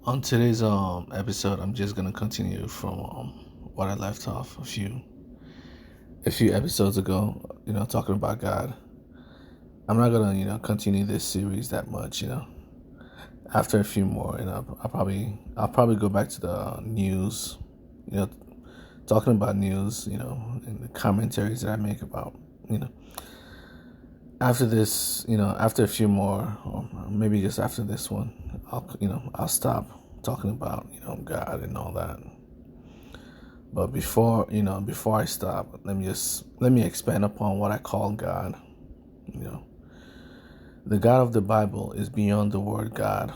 On today's episode, I'm just gonna continue from what I left off a few episodes ago. Talking about God. I'm not gonna continue this series that much. After a few more, I'll probably go back to the news. You know, talking about news. And the commentaries that I make about. You know, after this, after a few more, or maybe just after this one, I'll stop talking about God and all that. But before I stop, let me expand upon what I call God. You know, the God of the Bible is beyond the word God,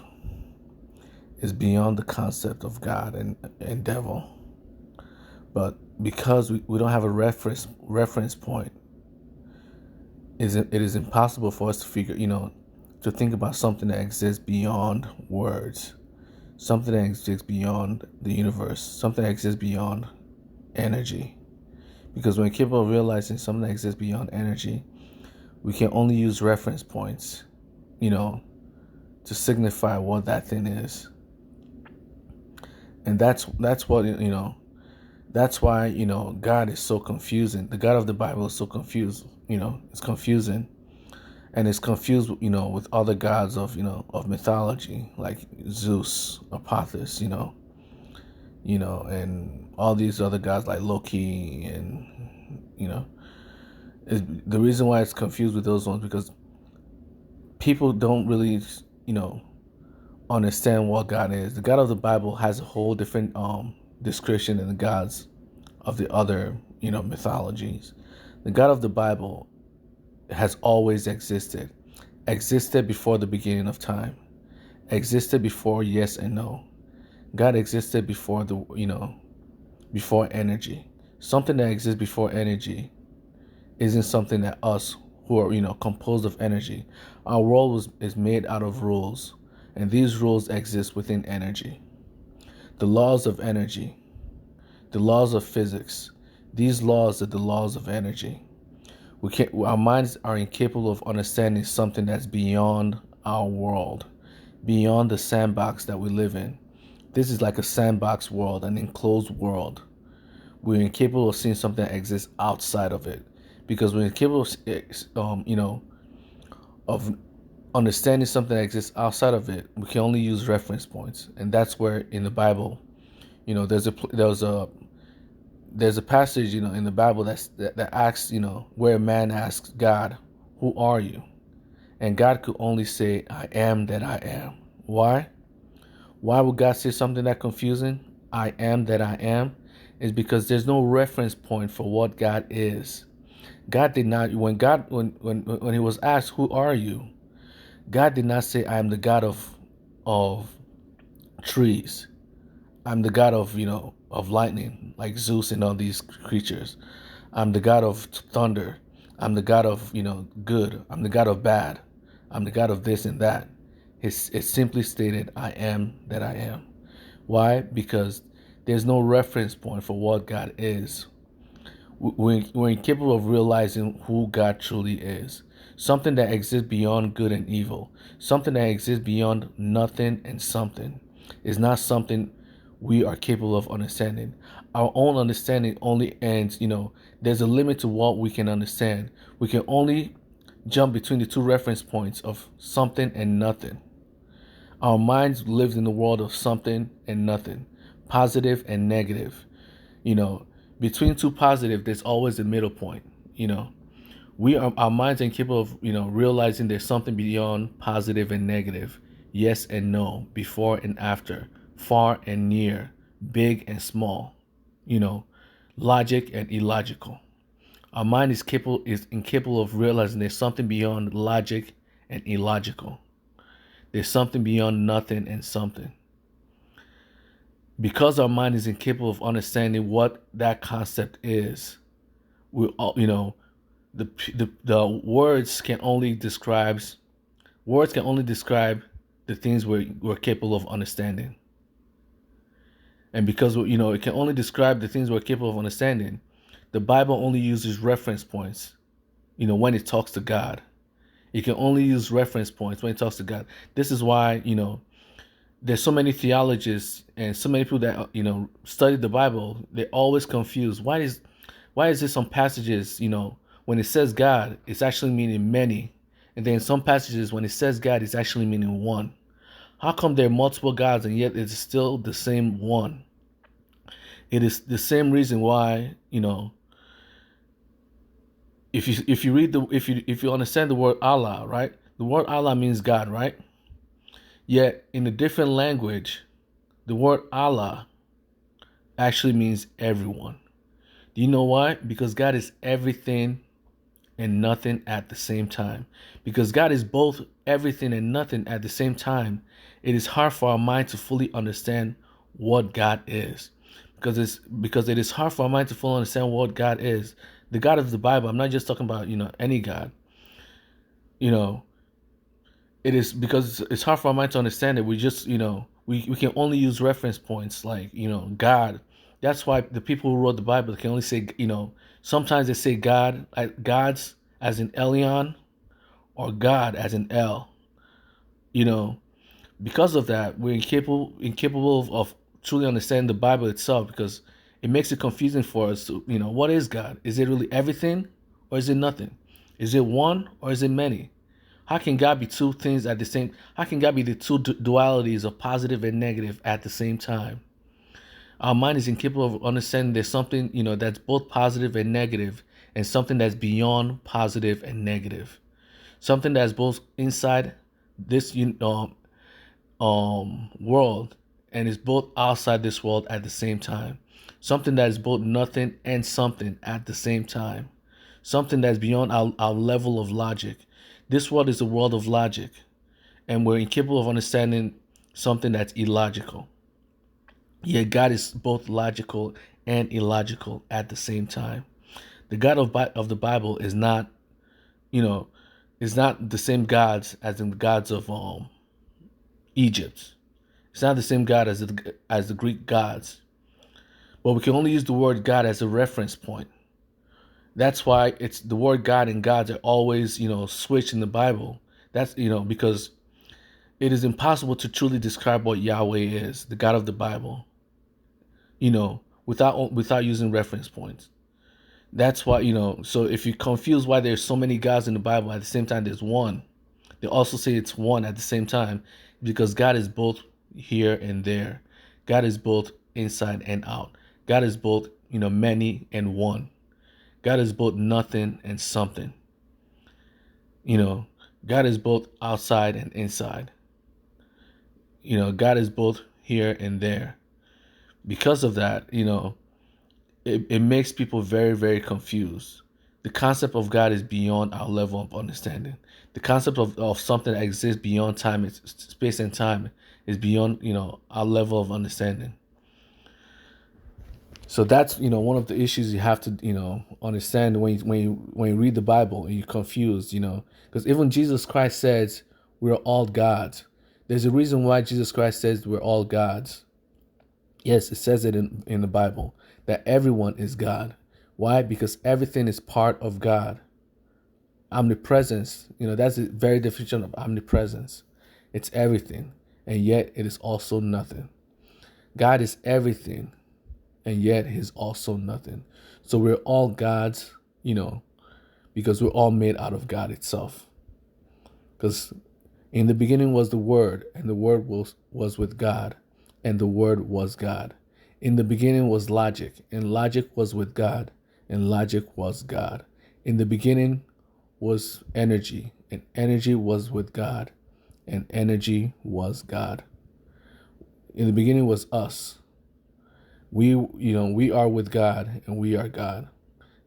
is beyond the concept of God and devil. But because we don't have a reference point, it is impossible for us to to think about something that exists beyond words, something that exists beyond the universe, something that exists beyond energy. Because when we're capable of realizing something that exists beyond energy, we can only use reference points, to signify what that thing is. And that's what that's why God is so confusing. The God of the Bible is so confused. It's confusing, and it's confused with other gods of mythology like Zeus, Apophis, and all these other gods like Loki, and the reason why it's confused with those ones because people don't really understand what God is. The God of the Bible has a whole different description than the gods of the other mythologies. The God of the Bible has always existed before the beginning of time, existed before yes and no. God existed before before energy. Something that exists before energy isn't something that us who are composed of energy. Our world is made out of rules, and these rules exist within energy. The laws of energy, the laws of physics, these laws are the laws of energy. Our minds are incapable of understanding something that's beyond our world, beyond the sandbox that we live in. This is like a sandbox world, an enclosed world. We're incapable of seeing something that exists outside of it, because we're incapable of understanding something that exists outside of it. We can only use reference points, and that's where in the Bible, there's a passage in the Bible that asks where man asks God, "Who are you?" And God could only say, "I am that I am." Why? Why would God say something that confusing? "I am that I am," is because there's no reference point for what God is. God did not when he was asked, "Who are you?" God did not say, "I am the God of trees. I'm the God of lightning, like Zeus and all these creatures. I'm the God of thunder. I'm the God of good. I'm the God of bad. I'm the God of this and that." It simply stated, "I am that I am." Why? Because there's no reference point for what God is. We're incapable of realizing who God truly is. Something that exists beyond good and evil. Something that exists beyond nothing and something is not something we are capable of understanding. Our own understanding only ends, there's a limit to what we can understand. We can only jump between the two reference points of something and nothing. Our minds live in the world of something and nothing, positive and negative. You know, Between two positive, there's always a middle point. Our minds are incapable of realizing there's something beyond positive and negative, yes and no, before and after, far and near, big and small. You know, Logic and illogical. Our mind is incapable of realizing there's something beyond logic and illogical. There's something beyond nothing and something. Because our mind is incapable of understanding what that concept is, we all, the words can only describe the things we're capable of understanding. And because it can only describe the things we're capable of understanding, the Bible only uses reference points, when it talks to God. It can only use reference points when it talks to God. This is why, there's so many theologists and so many people that study the Bible. They're always confused. Why is there some passages, when it says God, it's actually meaning many, and then some passages when it says God, it's actually meaning one. How come there are multiple gods and yet it's still the same one? It is the same reason why, if you read if you understand the word Allah, right? The word Allah means God, right? Yet in a different language, the word Allah actually means everyone. Do you know why? Because God is everything and nothing at the same time. Because God is both everything and nothing at the same time, it is hard for our mind to fully understand what God is. Because it is hard for our mind to fully understand what God is. The God of the Bible, I'm not just talking about, any God. It is because it's hard for our mind to understand it. We just, we can only use reference points like, God. That's why the people who wrote the Bible can only say, sometimes they say God, God's as in Elion, or God as in El. Because of that, we're incapable of truly understanding the Bible itself, because it makes it confusing for us. What is God? Is it really everything, or is it nothing? Is it one, or is it many? How can God be two things at the same? How can God be the two dualities of positive and negative at the same time? Our mind is incapable of understanding there's something, that's both positive and negative, and something that's beyond positive and negative. Something that's both inside this world and is both outside this world at the same time. Something that is both nothing and something at the same time. Something that's beyond our level of logic. This world is a world of logic, and we're incapable of understanding something that's illogical. Yet God is both logical and illogical at the same time. The God of the Bible is not, is not the same gods as in the gods of Egypt. It's not the same God as the Greek gods. But we can only use the word God as a reference point. That's why it's the word God and gods are always, switched in the Bible. That's, because it is impossible to truly describe what Yahweh is, the God of the Bible, without using reference points. That's why, so if you're confused why there's so many gods in the Bible, at the same time there's one. They also say it's one at the same time, because God is both here and there. God is both inside and out. God is both, many and one. God is both nothing and something. God is both outside and inside. God is both here and there. Because of that, it makes people very, very confused. The concept of God is beyond our level of understanding. The concept of something that exists beyond time, space and time, is beyond, our level of understanding. So that's, one of the issues you have to, understand when you read the Bible and you're confused, because even Jesus Christ says we're all gods. There's a reason why Jesus Christ says we're all gods. Yes, it says it in the Bible that everyone is God. Why? Because everything is part of God. Omnipresence, that's a very definition of omnipresence. It's everything, and yet it is also nothing. God is everything, and yet He's also nothing. So we're all gods, because we're all made out of God itself. Because in the beginning was the Word, and the Word was with God, and the Word was God. In the beginning was logic, and logic was with God, and logic was God. In the beginning was energy, and energy was with God, and energy was God. In the beginning was us. We are with God, and we are God.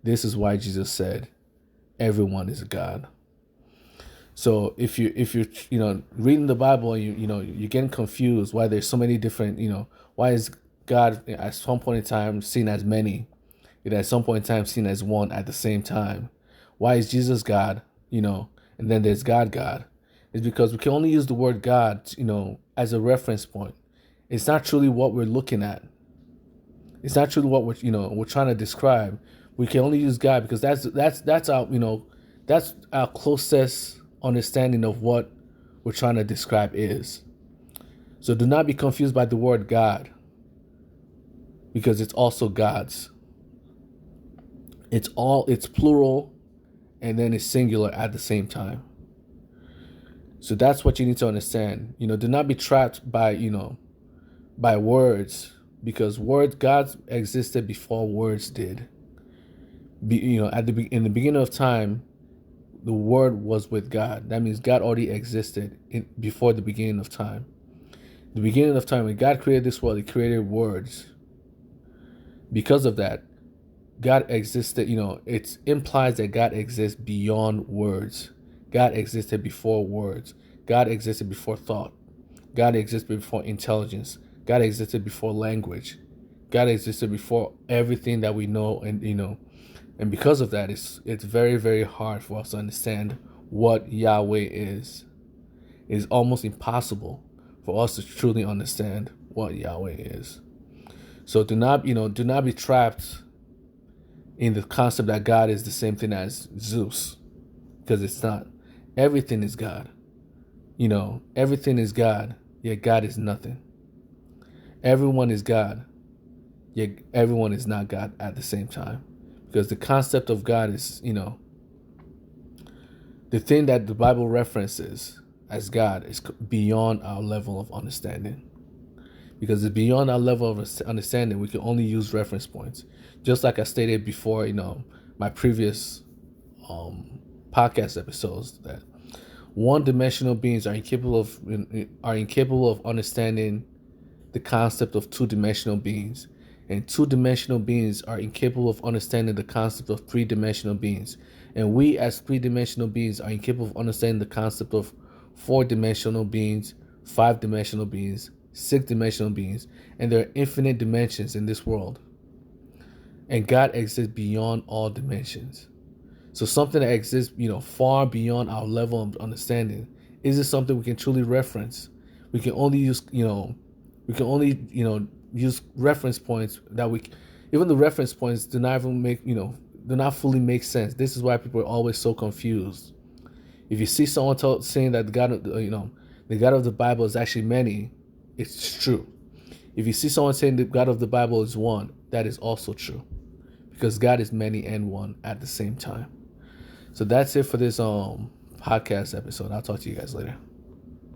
This is why Jesus said, everyone is God. So if you're reading the Bible and you're getting confused why there's so many different, why is God at some point in time seen as many, and at some point in time seen as one at the same time? Why is Jesus God, and then there's God? It's because we can only use the word God, as a reference point. It's not truly what we're looking at. It's not truly what we're trying to describe. We can only use God because that's our closest understanding of what we're trying to describe is. So do not be confused by the word God, because it's also God's. It's plural, and then it's singular at the same time. So that's what you need to understand. Do not be trapped by, by words, because God existed before words did. In the beginning of time, the Word was with God. That means God already existed before the beginning of time. The beginning of time, when God created this world, He created words. Because of that, God existed. It implies that God exists beyond words. God existed before words. God existed before thought. God existed before intelligence. God existed before language. God existed before everything that we know, and because of that, it's very, very hard for us to understand what Yahweh is. It is almost impossible for us to truly understand what Yahweh is. So do not be trapped in the concept that God is the same thing as Zeus, because it's not. Everything is God. Everything is God, yet God is nothing. Everyone is God, yet everyone is not God at the same time. Because the concept of God is, the thing that the Bible references as God is beyond our level of understanding. Because it's beyond our level of understanding, we can only use reference points. Just like I stated before, my previous podcast episodes, that one-dimensional beings are incapable of understanding the concept of two-dimensional beings, and two-dimensional beings are incapable of understanding the concept of three-dimensional beings, and we as three-dimensional beings are incapable of understanding the concept of four-dimensional beings, five-dimensional beings, six-dimensional beings, and there are infinite dimensions in this world, and God exists beyond all dimensions. So something that exists, far beyond our level of understanding, is this something we can truly reference? We can only use, use reference points even the reference points do not even do not fully make sense. This is why people are always so confused. If you see someone saying that the God of the Bible is actually many, it's true. If you see someone saying the God of the Bible is one, that is also true, because God is many and one at the same time. So that's it for this podcast episode. I'll talk to you guys later.